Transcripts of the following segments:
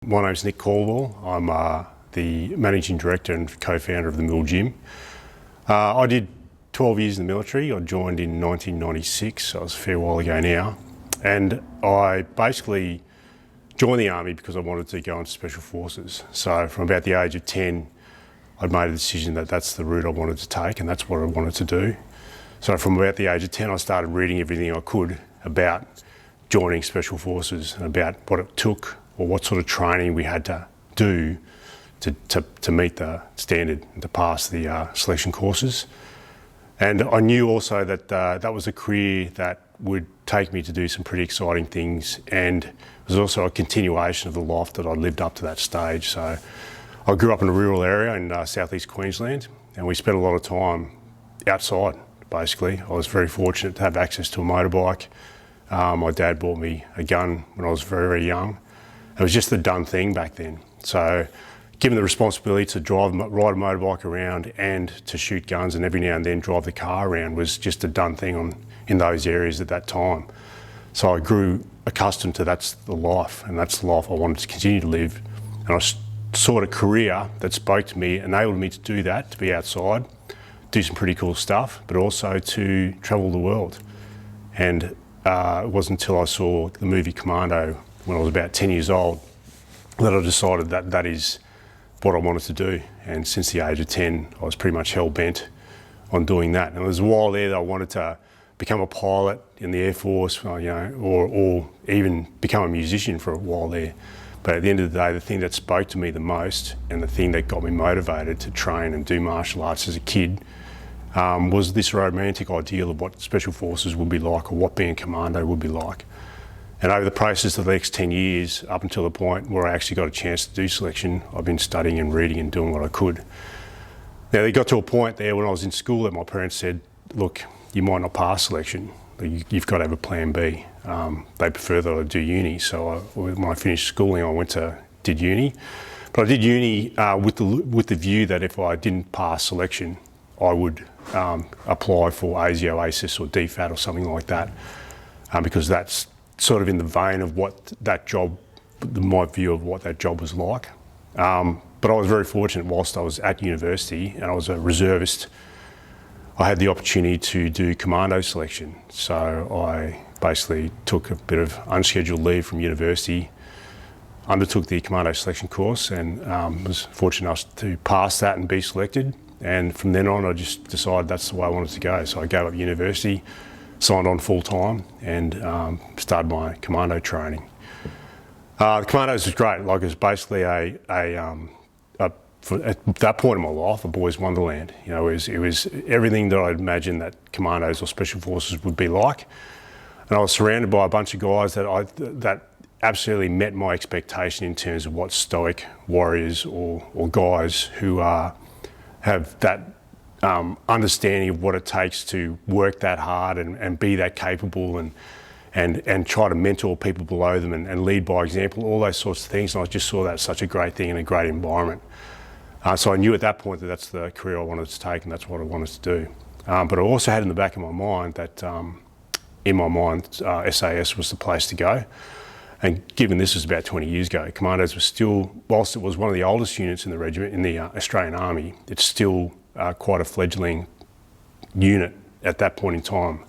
My name's Nick Caldwell. I'm the Managing Director and co-founder of theMill Gym. I did 12 years in the military. I joined in 1996, so it was a fair while ago now. And I basically joined the Army because I wanted to go into Special Forces. So from about the age of 10, I'd made a decision that that's the route I wanted to take and that's what I wanted to do. So from about the age of 10, I started reading everything I could about joining Special Forces and about what it took or what sort of training we had to do to meet the standard and to pass the selection courses. And I knew also that that was a career that would take me to do some pretty exciting things, and it was also a continuation of the life that I'd lived up to that stage. So I grew up in a rural area in southeast Queensland, and we spent a lot of time outside, basically. I was very fortunate to have access to a motorbike. My dad bought me a gun when I was very, very young. It was just the done thing back then. So given the responsibility to ride a motorbike around and to shoot guns and every now and then drive the car around was just a done thing in those areas at that time. So I grew accustomed to that's the life, and that's the life I wanted to continue to live. And I sought a career that spoke to me, enabled me to do that, to be outside, do some pretty cool stuff, but also to travel the world. And it wasn't until I saw the movie Commando when I was about 10 years old that I decided that that is what I wanted to do. And since the age of 10, I was pretty much hell-bent on doing that. And there was a while there that I wanted to become a pilot in the Air Force, or even become a musician for a while there. But at the end of the day, the thing that spoke to me the most and the thing that got me motivated to train and do martial arts as a kid was this romantic ideal of what Special Forces would be like, or what being a commando would be like. And over the process of the next 10 years, up until the point where I actually got a chance to do selection, I've been studying and reading and doing what I could. Now, they got to a point there when I was in school that my parents said, look, you might not pass selection. You've got to have a plan B. They prefer that I do uni. So when I finished schooling, I did uni. But I did uni with the view that if I didn't pass selection, I would apply for ASIO, ASIS or DFAT or something like that, because that's sort of in the vein of what that job, my view of what that job was like. But I was very fortunate whilst I was at university and I was a reservist, I had the opportunity to do commando selection. So I basically took a bit of unscheduled leave from university, undertook the commando selection course, and was fortunate enough to pass that and be selected. And from then on, I just decided that's the way I wanted to go. So I gave up university, signed on full time, and started my commando training. The commandos was great. Like, it was basically at that point in my life, a boy's wonderland. You know, it was everything that I'd imagined that commandos or special forces would be like. And I was surrounded by a bunch of guys that absolutely met my expectation in terms of what stoic warriors or guys who have that understanding of what it takes to work that hard and be that capable and try to mentor people below them and lead by example, all those sorts of things. And I just saw that as such a great thing and a great environment. So I knew at that point that that's the career I wanted to take and that's what I wanted to do. But I also had in the back of my mind that, SAS was the place to go. And given this was about 20 years ago, Commandos was still, whilst it was one of the oldest units in the regiment, in the Australian Army, it's still quite a fledgling unit at that point in time.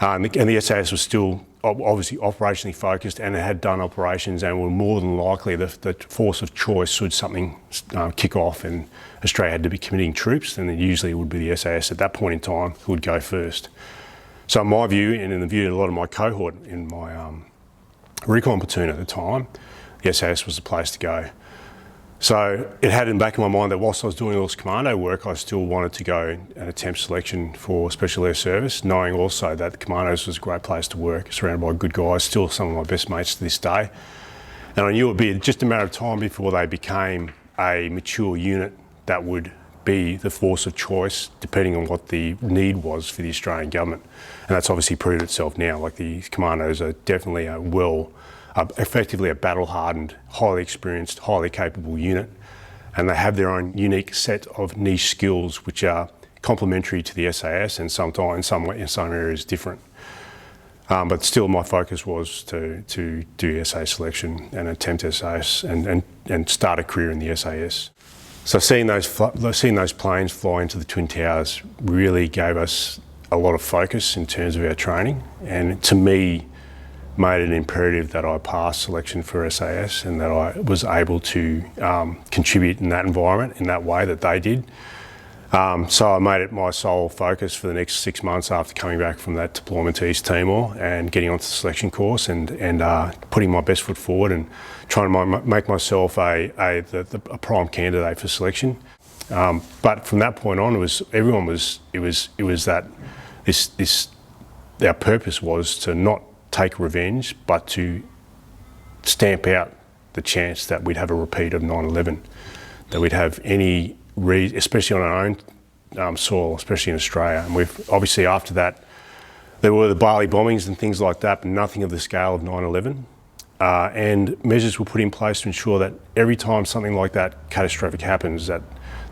And the SAS was still obviously operationally focused, and it had done operations and were more than likely the force of choice should something kick off and Australia had to be committing troops, then usually it would be the SAS at that point in time who would go first. So in my view, and in the view of a lot of my cohort in my recon platoon at the time, the SAS was the place to go. So it had in the back of my mind that whilst I was doing all this commando work, I still wanted to go and attempt selection for Special Air Service, knowing also that the Commandos was a great place to work, surrounded by good guys, still some of my best mates to this day. And I knew it would be just a matter of time before they became a mature unit that would be the force of choice, depending on what the need was for the Australian government. And that's obviously proved itself now. Like, the Commandos are definitely effectively a battle-hardened, highly experienced, highly capable unit, and they have their own unique set of niche skills which are complementary to the SAS and sometimes in some areas different. But still, my focus was to do SA selection and attempt SAS and start a career in the SAS. So seeing those planes fly into the Twin Towers really gave us a lot of focus in terms of our training, and to me made it imperative that I pass selection for SAS and that I was able to contribute in that environment in that way that they did. So I made it my sole focus for the next 6 months after coming back from that deployment to East Timor and getting onto the selection course and putting my best foot forward and trying to make myself a prime candidate for selection. But from that point on, our purpose was to not take revenge, but to stamp out the chance that we'd have a repeat of 9/11, that we'd have any especially on our own soil, especially in Australia. And we've obviously after that, there were the Bali bombings and things like that, but nothing of the scale of 9/11. And measures were put in place to ensure that every time something like that catastrophic happens, that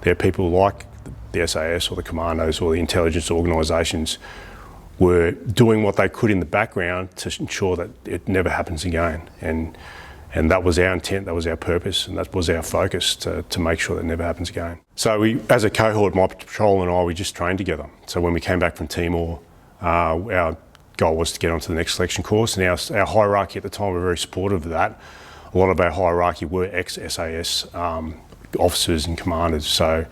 there are people like the SAS or the commandos or the intelligence organisations were doing what they could in the background to ensure that it never happens again. And that was our intent, that was our purpose, and that was our focus to make sure that it never happens again. So we, as a cohort, my patrol and I, we just trained together. So when we came back from Timor, our goal was to get onto the next selection course, and our hierarchy at the time were very supportive of that. A lot of our hierarchy were ex-SAS officers and commanders, so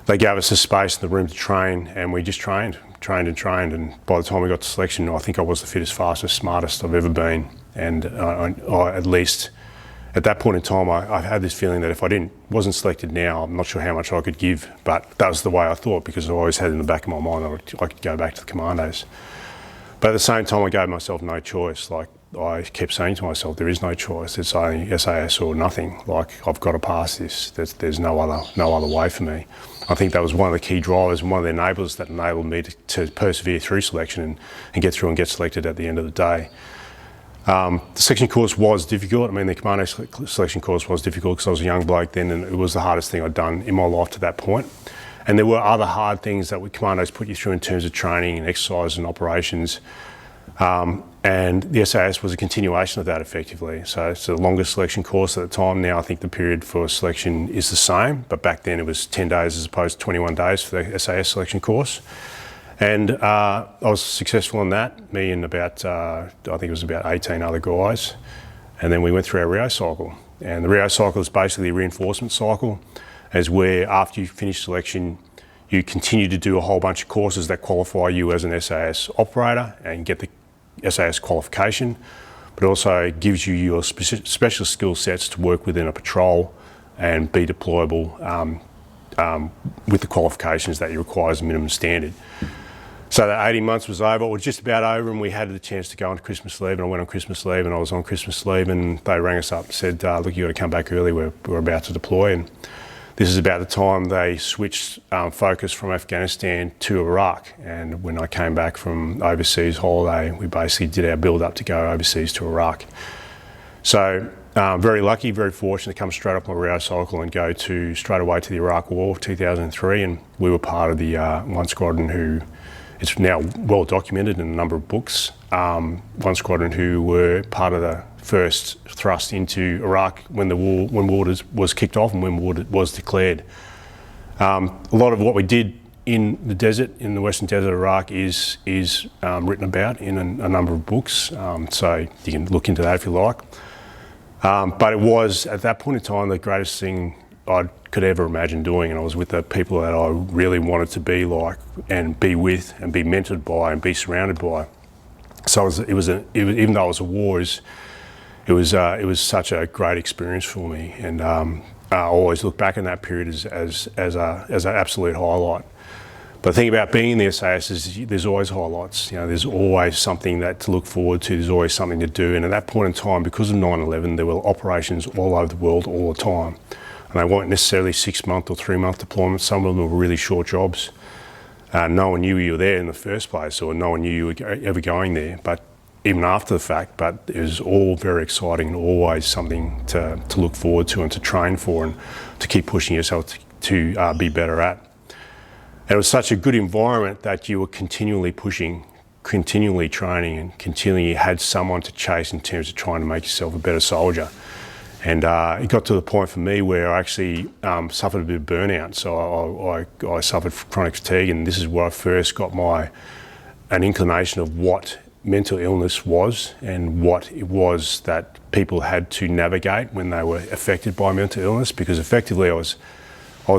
they gave us the space and the room to train, and we just trained, and by the time we got to selection, I think I was the fittest, fastest, smartest I've ever been. And I at least at that point in time, I had this feeling that if I wasn't selected now, I'm not sure how much I could give, but that was the way I thought, because I always had in the back of my mind that I could go back to the commandos. But at the same time, I gave myself no choice. Like, I kept saying to myself, there is no choice. It's only SAS or nothing. Like, I've got to pass this. There's no other way for me. I think that was one of the key drivers and one of the enablers that enabled me to persevere through selection and get through and get selected at the end of the day. The selection course was difficult. I mean, the commando selection course was difficult because I was a young bloke then, and it was the hardest thing I'd done in my life to that point. And there were other hard things that commandos put you through in terms of training and exercise and operations. And the SAS was a continuation of that effectively. So it's the longest selection course at the time. Now I think the period for selection is the same, but back then it was 10 days as opposed to 21 days for the SAS selection course. And I was successful in that, me and about, I think it was about 18 other guys. And then we went through our Rio cycle. And the Rio cycle is basically a reinforcement cycle, as where after you finish selection, you continue to do a whole bunch of courses that qualify you as an SAS operator and get the SAS qualification, but also gives you your special skill sets to work within a patrol and be deployable with the qualifications that you require as a minimum standard. So that 18 months was over, or just about over, and we had the chance to go on Christmas leave, and I went on Christmas leave, and I was on Christmas leave, and they rang us up and said, look, you got to come back early, we're about to deploy. And this is about the time they switched focus from Afghanistan to Iraq. And when I came back from overseas holiday, we basically did our build up to go overseas to Iraq. So very lucky, very fortunate to come straight up on a Rio cycle and go straight away to the Iraq War 2003. And we were part of the one squadron who, it's now well documented in a number of books, one squadron who were part of the first thrust into Iraq when war was kicked off and when war was declared. A lot of what we did in the desert, in the Western Desert of Iraq, is written about in a number of books, so you can look into that if you like. But it was, at that point in time, the greatest thing I could ever imagine doing, and I was with the people that I really wanted to be like and be with and be mentored by and be surrounded by. So even though it was a war, it was such a great experience for me, and I always look back in that period as an absolute highlight. But the thing about being in the SAS is there's always highlights. You know, there's always something to look forward to. There's always something to do. And at that point in time, because of 9/11, there were operations all over the world all the time, and they weren't necessarily 6-month or 3-month deployments. Some of them were really short jobs. No one knew you were there in the first place, or no one knew you were ever going there. But even after the fact, but it was all very exciting and always something to look forward to and to train for and to keep pushing yourself to be better at. And it was such a good environment that you were continually pushing continually training and continually had someone to chase in terms of trying to make yourself a better soldier. And it got to the point for me where I actually suffered a bit of burnout. So I suffered from chronic fatigue, and this is where I first got an inclination of what mental illness was and what it was that people had to navigate when they were affected by mental illness, because effectively I was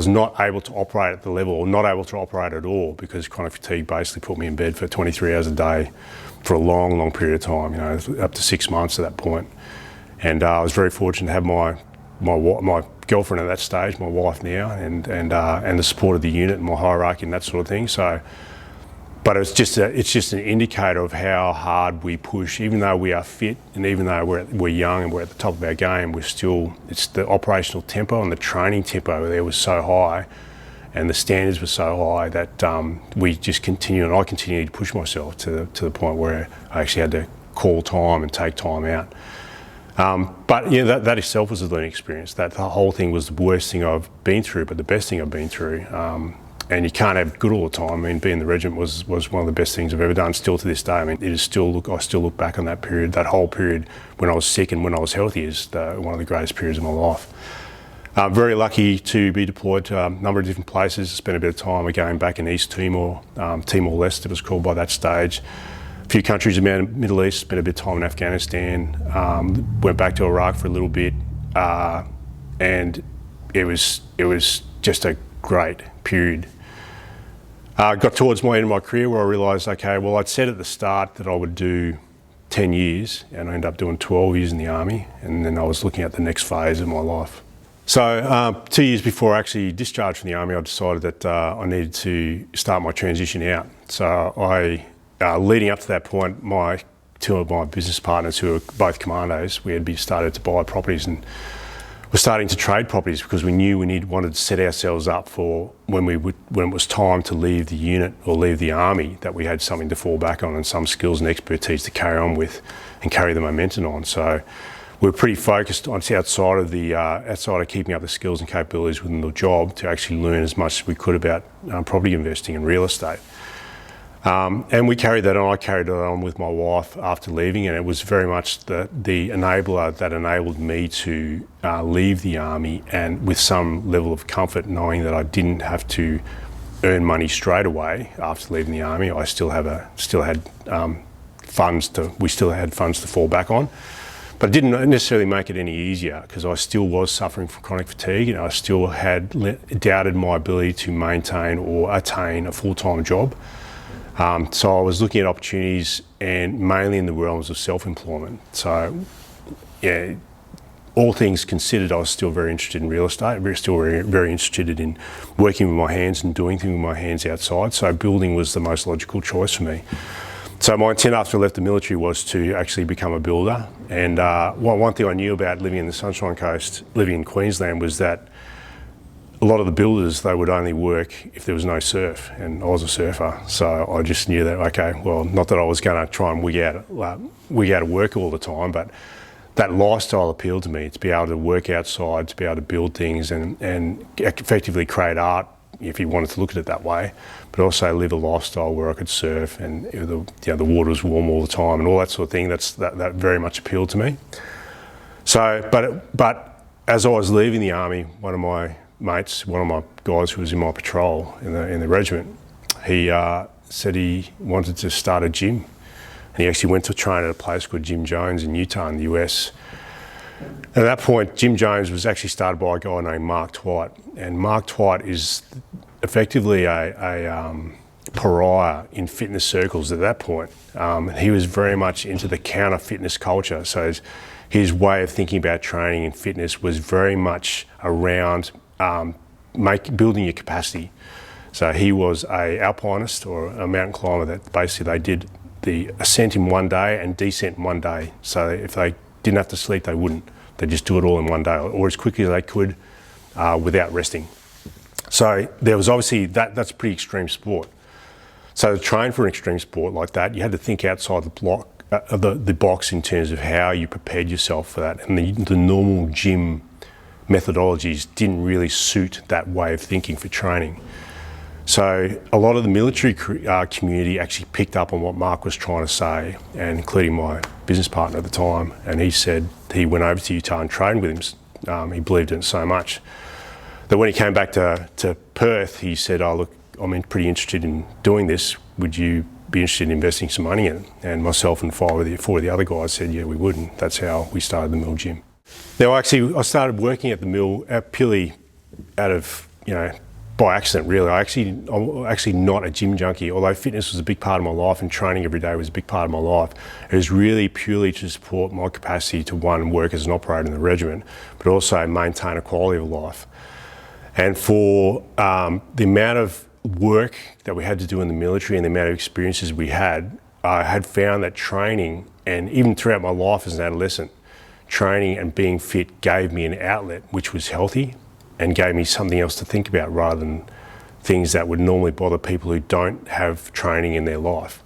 not able to operate at the level, or not able to operate at all, because chronic fatigue basically put me in bed for 23 hours a day for a long, long period of time, you know, up to 6 months at that point. And I was very fortunate to have my girlfriend at that stage, my wife now, and the support of the unit and my hierarchy and that sort of thing. So, but it's just an indicator of how hard we push. Even though we are fit, and even though we're young and we're at the top of our game, it's the operational tempo and the training tempo there was so high, and the standards were so high that we just continue, and I continued to push myself to the point where I actually had to call time and take time out. But yeah, that itself was a learning experience. That the whole thing was the worst thing I've been through, but the best thing I've been through. And you can't have good all the time. I mean, being in the regiment was one of the best things I've ever done, still to this day. I mean, I still look back on that period, that whole period when I was sick and when I was healthy, is one of the greatest periods of my life. Very lucky to be deployed to a number of different places. Spent a bit of time again back in East Timor, Timor-Leste it was called by that stage. A few countries in the Middle East, spent a bit of time in Afghanistan, went back to Iraq for a little bit, and it was just a great period. Got towards my end of my career where I realised, okay, well, I'd said at the start that I would do 10 years, and I ended up doing 12 years in the Army, and then I was looking at the next phase of my life. So 2 years before I actually discharged from the Army, I decided that I needed to start my transition out. So leading up to that point, two of my business partners, who are both commandos, we had started to buy properties, and we're starting to trade properties because we knew wanted to set ourselves up for when it was time to leave the unit or leave the Army, that we had something to fall back on and some skills and expertise to carry on with and carry the momentum on. So we're pretty focused on outside of keeping up the skills and capabilities within the job to actually learn as much as we could about property investing and real estate. And we carried that on. I carried it on with my wife after leaving, and it was very much the enabler that enabled me to leave the Army, and with some level of comfort, knowing that I didn't have to earn money straight away after leaving the Army. I still had funds to fall back on, but it didn't necessarily make it any easier, because I still was suffering from chronic fatigue, and I still had doubted my ability to maintain or attain a full-time job. So I was looking at opportunities, and mainly in the realms of self-employment. So, yeah, all things considered, I was still very interested in real estate, still very interested in working with my hands and doing things with my hands outside. So building was the most logical choice for me. So my intent after I left the military was to actually become a builder. And one thing I knew about living in the Sunshine Coast, living in Queensland, was that a lot of the builders, they would only work if there was no surf, and I was a surfer, so I just knew that, okay, well, not that I was going to try and wig out of work all the time, but that lifestyle appealed to me, to be able to work outside, to be able to build things and effectively create art, if you wanted to look at it that way, but also live a lifestyle where I could surf, and the water was warm all the time and all that sort of thing. That very much appealed to me. So, but as I was leaving the Army, one of my mates, one of my guys who was in my patrol in the regiment, he said he wanted to start a gym, and he actually went to train at a place called Jim Jones in Utah in the US. At that point, Jim Jones was actually started by a guy named Mark Twight, and Mark Twight is effectively a pariah in fitness circles at that point. He was very much into the counter fitness culture, so his way of thinking about training and fitness was very much around building your capacity. So he was a alpinist or a mountain climber that basically they did the ascent in one day and descent in one day. So if they didn't have to sleep, they wouldn't. They just do it all in one day, or as quickly as they could without resting. So there was obviously that's a pretty extreme sport. So to train for an extreme sport like that, you had to think outside the box in terms of how you prepared yourself for that, and the normal gym methodologies didn't really suit that way of thinking for training. So a lot of the military community actually picked up on what Mark was trying to say, and including my business partner at the time. And he said he went over to Utah and trained with him. He believed in it so much that when he came back to Perth, he said, "Oh, look, I'm pretty interested in doing this. Would you be interested in investing some money in it?" And myself and four of the other guys said, "Yeah, we would." And that's how we started the Mill Gym. Now, actually, I started working at the Mill purely out of, by accident, really. I'm actually not a gym junkie, although fitness was a big part of my life and training every day was a big part of my life. It was really purely to support my capacity to, one, work as an operator in the regiment, but also maintain a quality of life. And for the amount of work that we had to do in the military and the amount of experiences we had, I had found that training, and even throughout my life as an adolescent, training and being fit gave me an outlet which was healthy and gave me something else to think about rather than things that would normally bother people who don't have training in their life.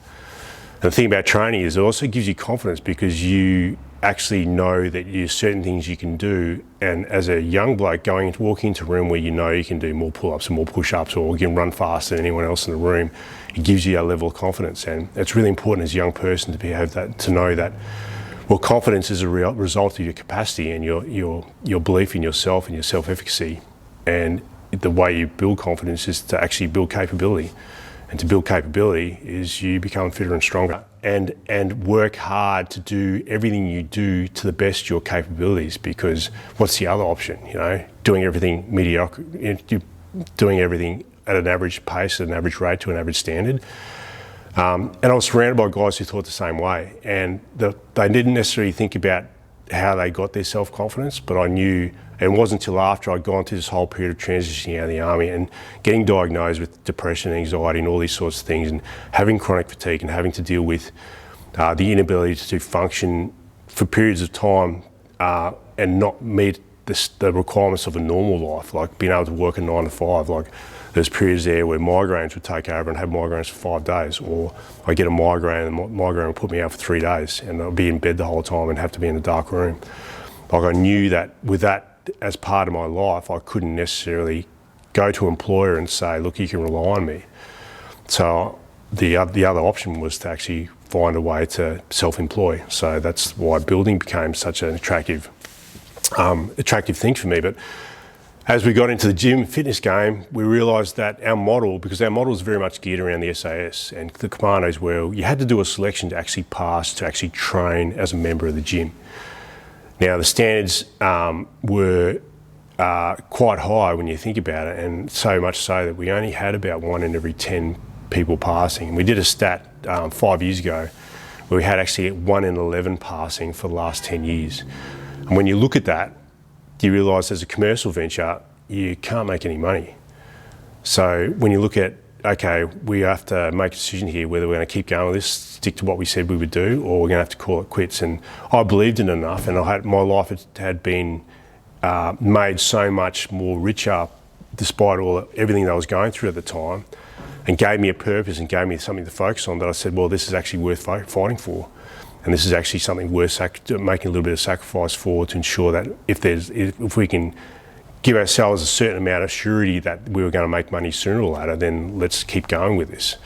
And the thing about training is it also gives you confidence because you actually know that there's certain things you can do, and as a young bloke walking into a room where you can do more pull-ups and more push-ups, or you can run faster than anyone else in the room, it gives you a level of confidence. And it's really important as a young person to know that, well, confidence is a result of your capacity and your belief in yourself and your self-efficacy. And the way you build confidence is to actually build capability. And to build capability is you become fitter and stronger and work hard to do everything you do to the best of your capabilities, because what's the other option? Doing everything mediocre, doing everything at an average pace, at an average rate, to an average standard. And I was surrounded by guys who thought the same way, and they didn't necessarily think about how they got their self-confidence, but I knew, and it wasn't until after I'd gone through this whole period of transitioning out of the army and getting diagnosed with depression, anxiety and all these sorts of things, and having chronic fatigue and having to deal with the inability to function for periods of time and not meet the requirements of a normal life, like being able to work a 9 to 5. Like, there's periods there where migraines would take over and have migraines for 5 days, or I get a migraine and the migraine would put me out for 3 days and I'd be in bed the whole time and have to be in a dark room. Like, I knew that with that as part of my life, I couldn't necessarily go to an employer and say, look, you can rely on me. So the other option was to actually find a way to self-employ. So that's why building became such an attractive thing for me. But as we got into the gym fitness game, we realised that our model is very much geared around the SAS and the commandos, where you had to do a selection to actually pass, to actually train as a member of the gym. Now, the standards were quite high when you think about it, and so much so that we only had about 1 in every 10 people passing. We did a stat 5 years ago where we had actually 1 in 11 passing for the last 10 years. And when you look at that, you realise as a commercial venture, you can't make any money. So when you look at, okay, we have to make a decision here whether we're going to keep going with this, stick to what we said we would do, or we're going to have to call it quits. And I believed in it enough, and my life had been made so much more richer despite everything that I was going through at the time, and gave me a purpose and gave me something to focus on, that I said, well, this is actually worth fighting for. And this is actually something worth making a little bit of sacrifice for, to ensure that if we can give ourselves a certain amount of surety that we were going to make money sooner or later, then let's keep going with this.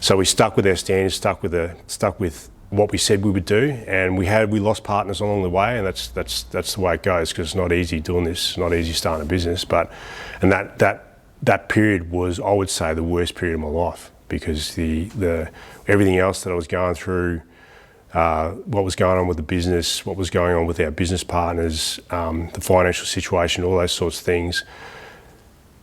So we stuck with our standards, stuck with what we said we would do, and we lost partners along the way, and that's the way it goes, because it's not easy doing this, it's not easy starting a business. And that period was, I would say, the worst period of my life, because the everything else that I was going through, what was going on with the business, what was going on with our business partners, the financial situation, all those sorts of things.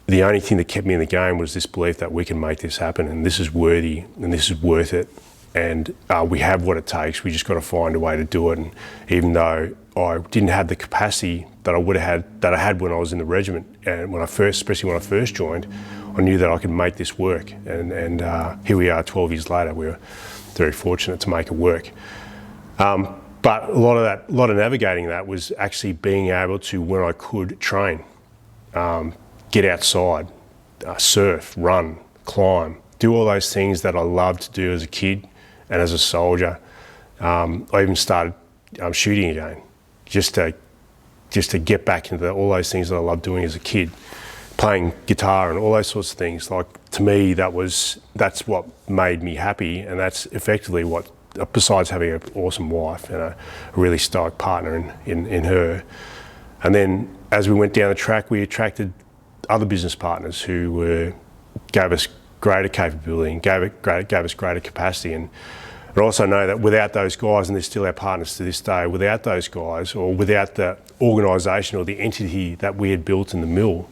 The only thing that kept me in the game was this belief that we can make this happen, and this is worthy, and this is worth it, and we have what it takes. We just got to find a way to do it. And even though I didn't have the capacity that I had when I was in the regiment, and especially when I first joined, I knew that I could make this work. And here we are, 12 years later. We're very fortunate to make it work. But a lot of navigating that was actually being able to, when I could, train, get outside, surf, run, climb, do all those things that I loved to do as a kid and as a soldier. I even started shooting again, just to get back into all those things that I loved doing as a kid. playing guitar and all those sorts of things. Like, to me, that's what made me happy, and that's effectively what, besides having an awesome wife and a really stoic partner in her. And then as we went down the track, we attracted other business partners who gave us greater capability and gave us greater capacity. And I also know that without those guys, and they're still our partners to this day, without those guys, or without the organisation or the entity that we had built in the mill,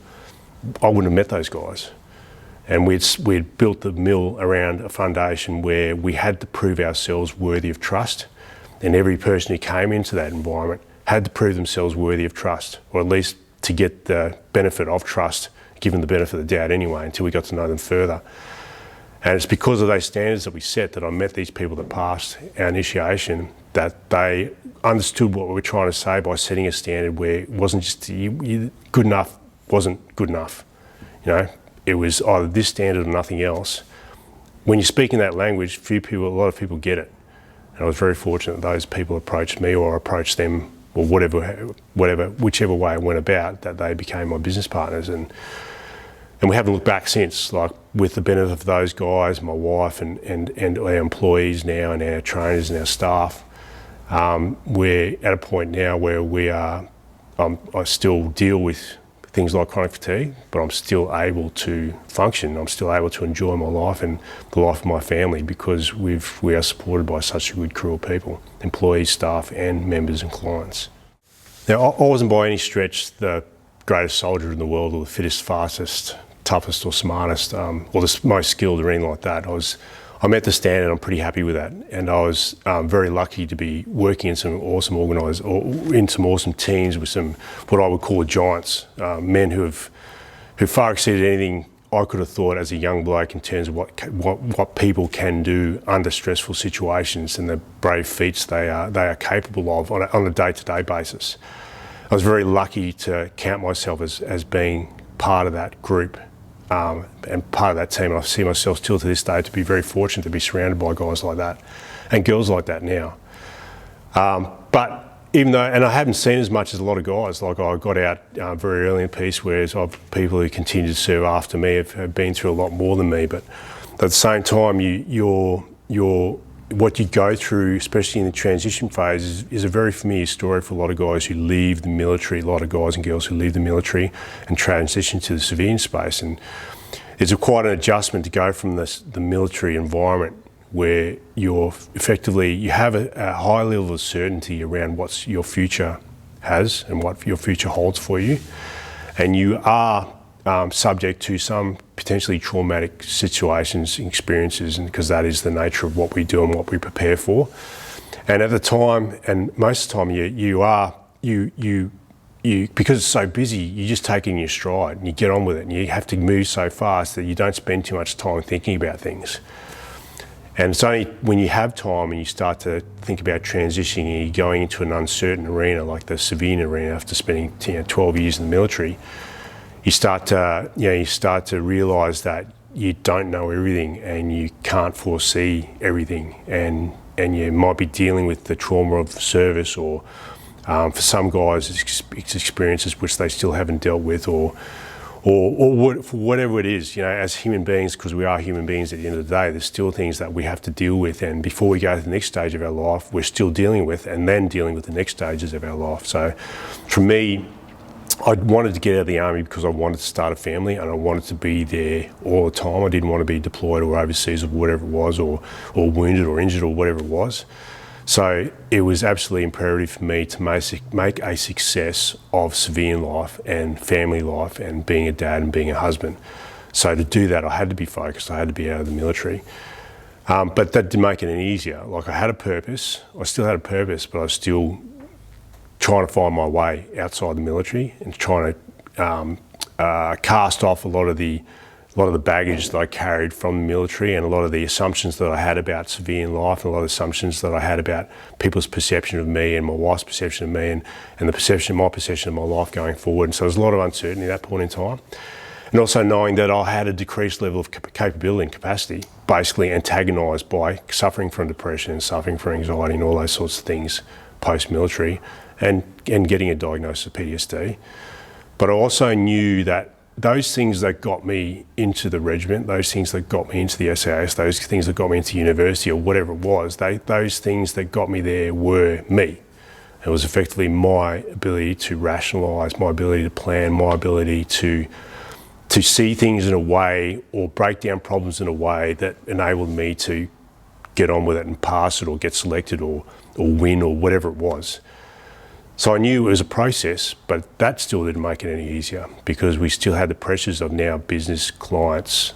I wouldn't have met those guys. And we'd built the mill around a foundation where we had to prove ourselves worthy of trust, and every person who came into that environment had to prove themselves worthy of trust, or at least to get the benefit of trust, given the benefit of the doubt anyway, until we got to know them further. And it's because of those standards that we set that I met these people that passed our initiation, that they understood what we were trying to say by setting a standard where it wasn't just good enough wasn't good enough. You know, it was either this standard or nothing else. When you speak in that language, a lot of people get it. And I was very fortunate that those people approached me, or approached them, or whichever way it went about, that they became my business partners. And we haven't looked back since. Like, with the benefit of those guys, my wife and our employees now, and our trainers and our staff, we're at a point now where I still deal with things like chronic fatigue, but I'm still able to function. I'm still able to enjoy my life and the life of my family, because we are supported by such a good crew of people, employees, staff, and members and clients. Now, I wasn't by any stretch the greatest soldier in the world, or the fittest, fastest, toughest or smartest, or the most skilled, or anything like that. I met the standard. I'm pretty happy with that, and I was very lucky to be working in some awesome in some awesome teams with some what I would call giants, men who far exceeded anything I could have thought as a young bloke in terms of what people can do under stressful situations, and the brave feats they are capable of on a day-to-day basis. I was very lucky to count myself as being part of that group. And part of that team, and I see myself still to this day to be very fortunate to be surrounded by guys like that and girls like that now. But even though, and I haven't seen as much as a lot of guys, like I got out very early in the piece, whereas people who continue to serve after me have been through a lot more than me. But at the same time, what you go through, especially in the transition phase, is a very familiar story for a lot of guys who leave the military, a lot of guys and girls who leave the military and transition to the civilian space. And it's quite an adjustment to go from the military environment, where you have a high level of certainty around what your future has and what your future holds for you. And you are subject to some potentially traumatic situations, experiences, and because that is the nature of what we do and what we prepare for. And at the time, and most of the time, you because it's so busy, you just take it in your stride and you get on with it, and you have to move so fast that you don't spend too much time thinking about things. And it's only when you have time and you start to think about transitioning and you're going into an uncertain arena like the civilian arena after spending 12 years in the military, you start to realise that you don't know everything and you can't foresee everything, and you might be dealing with the trauma of service, or for some guys it's experiences which they still haven't dealt with, or for whatever it is. You know, as human beings, because we are human beings at the end of the day, there's still things that we have to deal with, and before we go to the next stage of our life, we're still dealing with, and then dealing with the next stages of our life. So for me, I wanted to get out of the army because I wanted to start a family, and I wanted to be there all the time. I didn't want to be deployed or overseas or whatever it was, or wounded or injured or whatever it was. So it was absolutely imperative for me to make a success of civilian life and family life and being a dad and being a husband. So to do that, I had to be focused. I had to be out of the military. But that didn't make it any easier. Like, I had a purpose. I still had a purpose, but I was still trying to find my way outside the military and trying to cast off a lot of the baggage that I carried from the military, and a lot of the assumptions that I had about civilian life, and a lot of assumptions that I had about people's perception of me and my wife's perception of me, and my perception of my life going forward. And so there's a lot of uncertainty at that point in time. And also knowing that I had a decreased level of capability and capacity, basically antagonised by suffering from depression and suffering from anxiety and all those sorts of things post-military, and getting a diagnosis of PTSD. But I also knew that those things that got me into the regiment, those things that got me into the SAS, those things that got me into university or whatever it was, those things that got me there were me. It was effectively my ability to rationalise, my ability to plan, my ability to see things in a way or break down problems in a way that enabled me to get on with it and pass it or get selected or win or whatever it was. So I knew it was a process, but that still didn't make it any easier because we still had the pressures of now business clients,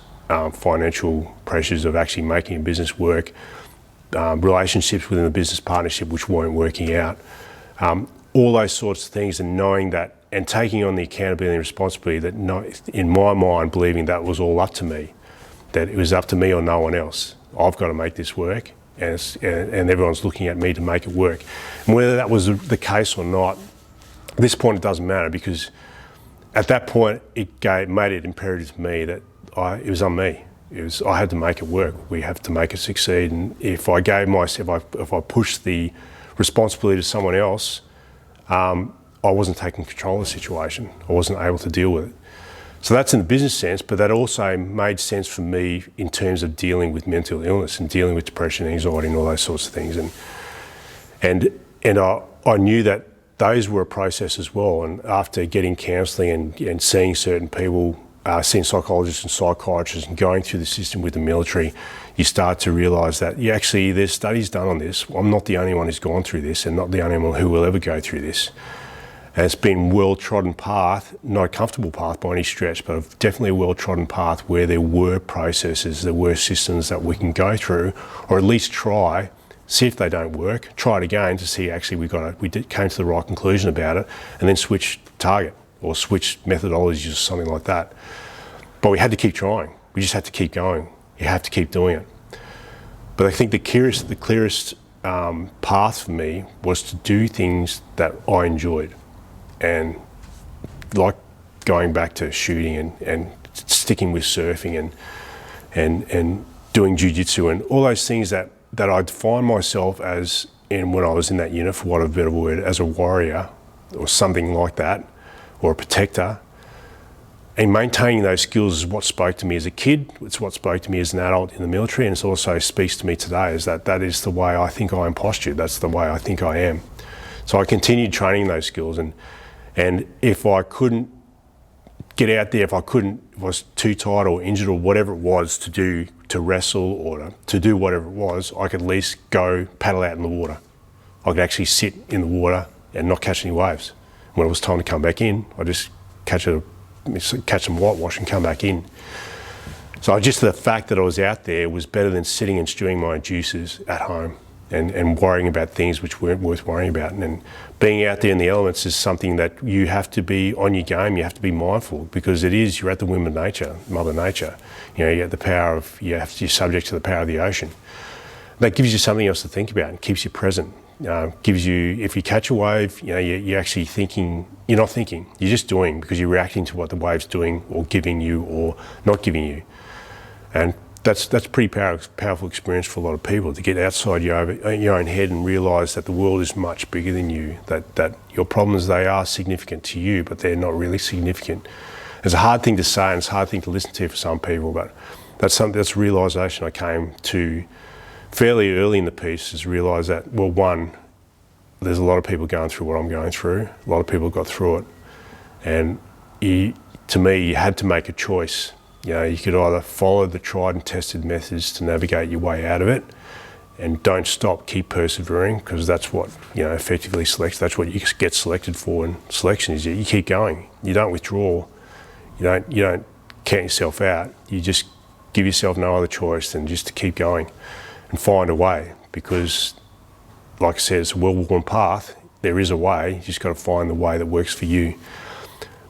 financial pressures of actually making a business work, relationships within the business partnership which weren't working out, all those sorts of things, and knowing that and taking on the accountability and responsibility that in my mind believing that was all up to me, that it was up to me or no one else. I've got to make this work. And everyone's looking at me to make it work. And whether that was the case or not, at this point it doesn't matter because at that point it made it imperative to me that it was on me. I had to make it work. We have to make it succeed. And if I pushed the responsibility to someone else, I wasn't taking control of the situation. I wasn't able to deal with it. So that's in the business sense, but that also made sense for me in terms of dealing with mental illness and dealing with depression, anxiety, and all those sorts of things. And I knew that those were a process as well. And after getting counselling and seeing certain people, seeing psychologists and psychiatrists and going through the system with the military, you start to realise that actually there's studies done on this. I'm not the only one who's gone through this and not the only one who will ever go through this. And it's been a well-trodden path, not a comfortable path by any stretch, but definitely a well-trodden path where there were processes, there were systems that we can go through, or at least try, see if they don't work, try it again to see actually we came to the right conclusion about it, and then switch target or switch methodologies or something like that. But we had to keep trying. We just had to keep going. You have to keep doing it. But I think the clearest path for me was to do things that I enjoyed. And like going back to shooting and sticking with surfing and doing jiu-jitsu and all those things that I'd find myself as when I was in that unit, for want of a better word, as a warrior or something like that, or a protector. And maintaining those skills is what spoke to me as a kid, it's what spoke to me as an adult in the military, and it also speaks to me today, is that is the way I think I am postured, that's the way I think I am. So I continued training those skills, and if I couldn't get out there, if I was too tired or injured or whatever it was to wrestle or to do whatever it was, I could at least go paddle out in the water. I could actually sit in the water and not catch any waves. When it was time to come back in, I just catch some whitewash and come back in. So just the fact that I was out there was better than sitting and stewing my juices at home and worrying about things which weren't worth worrying about. And being out there in the elements is something that you have to be on your game, you have to be mindful, because you're at the whim of nature, Mother Nature. You're at the power of, you're subject to the power of the ocean. That gives you something else to think about and keeps you present. Gives you, if you catch a wave, you're actually thinking, you're not thinking, you're just doing, because you're reacting to what the wave's doing or giving you or not giving you. And that's pretty powerful experience for a lot of people, to get outside your own head and realise that the world is much bigger than you, that your problems, they are significant to you, but they're not really significant. It's a hard thing to say and it's a hard thing to listen to for some people, but that's a realisation I came to fairly early in the piece, is realise that, well, one, there's a lot of people going through what I'm going through, a lot of people got through it, and to me, you had to make a choice. You could either follow the tried and tested methods to navigate your way out of it, and don't stop, keep persevering, because that's what effectively selects. That's what you get selected for in selection, is you keep going. You don't withdraw. You don't count yourself out. You just give yourself no other choice than just to keep going and find a way, because, like I said, it's a well-worn path. There is a way. You just got to find the way that works for you.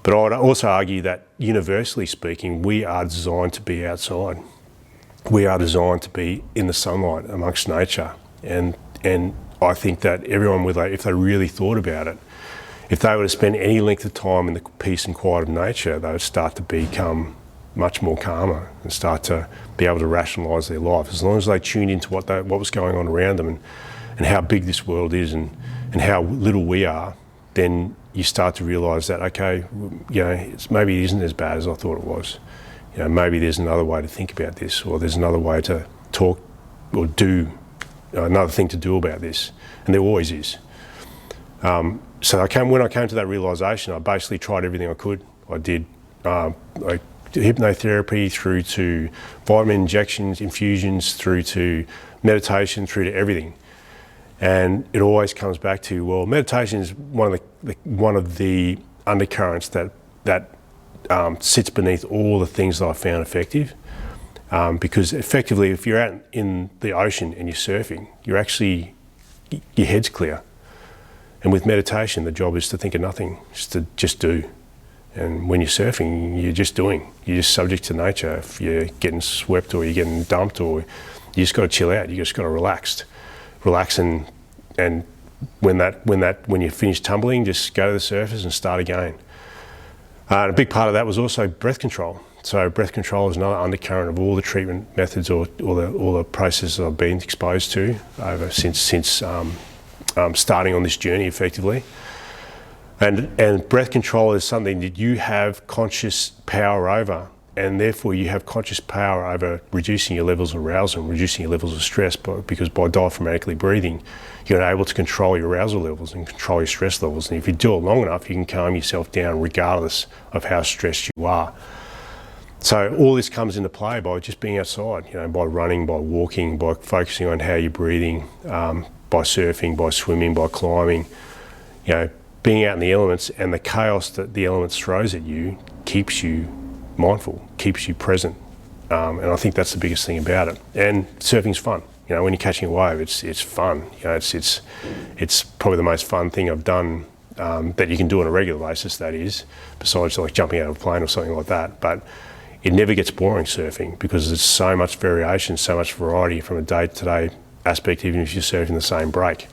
But I would also argue that, universally speaking, we are designed to be outside. We are designed to be in the sunlight amongst nature. And I think that everyone, if they really thought about it, if they were to spend any length of time in the peace and quiet of nature, they would start to become much more calmer and start to be able to rationalise their life. As long as they tuned into what was going on around them and how big this world is and how little we are, then you start to realise that, okay, maybe it isn't as bad as I thought it was. Maybe there's another way to think about this, or there's another way to talk or do, another thing to do about this, and there always is. So when I came to that realisation, I basically tried everything I could. I did hypnotherapy, through to vitamin injections, infusions, through to meditation, through to everything. And it always comes back to, well, meditation is one of the undercurrents that sits beneath all the things that I found effective. Because effectively, if you're out in the ocean and you're surfing, your head's clear. And with meditation, the job is to think of nothing, just do. And when you're surfing, you're just doing. You're just subject to nature. If you're getting swept or you're getting dumped, or you just got to chill out. You just got to relax, and when you finish tumbling, just go to the surface and start again. And a big part of that was also breath control. So breath control is another undercurrent of all the treatment methods or all the processes I've been exposed to since starting on this journey effectively. And breath control is something that you have conscious power over, and therefore you have conscious power over reducing your levels of arousal and reducing your levels of stress, because by diaphragmatically breathing, you're able to control your arousal levels and control your stress levels. And if you do it long enough, you can calm yourself down regardless of how stressed you are. So all this comes into play by just being outside, by running, by walking, by focusing on how you're breathing, by surfing, by swimming, by climbing, being out in the elements, and the chaos that the elements throws at you keeps you mindful, keeps you present. And I think that's the biggest thing about it. And surfing's fun. When you're catching a wave, it's fun. It's probably the most fun thing I've done that you can do on a regular basis, that is, besides like jumping out of a plane or something like that. But it never gets boring, surfing, because there's so much variation, so much variety from a day-to-day aspect, even if you're surfing the same break.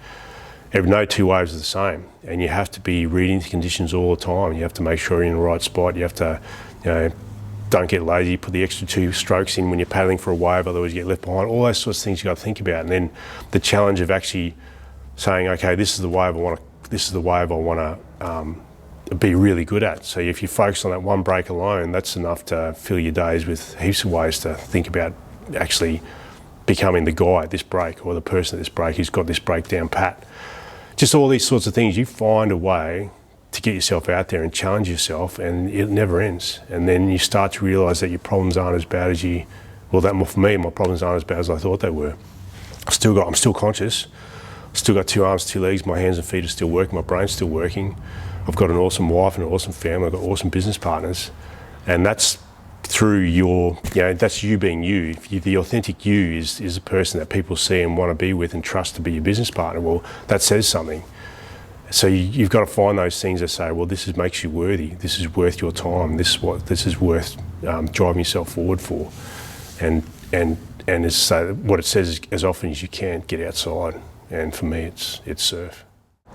No two waves are the same, and you have to be reading the conditions all the time. You have to make sure you're in the right spot. You have to, don't get lazy, put the extra 2 strokes in when you're paddling for a wave, otherwise you get left behind. All those sorts of things you got to think about. And then the challenge of actually saying, okay, this is the wave I want to be really good at. So if you focus on that one break alone, that's enough to fill your days with heaps of ways to think about actually becoming the guy at this break, or the person at this break who's got this break down pat. Just all these sorts of things. You find a way to get yourself out there and challenge yourself, and it never ends. And then you start to realise that your problems aren't as bad as for me, my problems aren't as bad as I thought they were. I'm still conscious. I've still got 2 arms, 2 legs. My hands and feet are still working. My brain's still working. I've got an awesome wife and an awesome family. I've got awesome business partners, and that's through that's you being you. The authentic you is a person that people see and want to be with and trust to be your business partner. Well, that says something. So you've got to find those things that say, well, this makes you worthy. This is worth your time. This is worth driving yourself forward for. And what it says is, as often as you can, get outside. And for me, it's surf.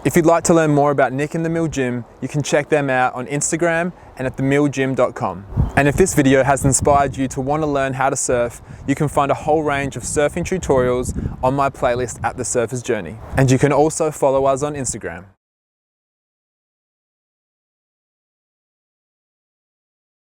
If you'd like to learn more about Nick and theMill Gym, you can check them out on Instagram and at themillgym.com. And if this video has inspired you to want to learn how to surf, you can find a whole range of surfing tutorials on my playlist at The Surfer's Journey. And you can also follow us on Instagram.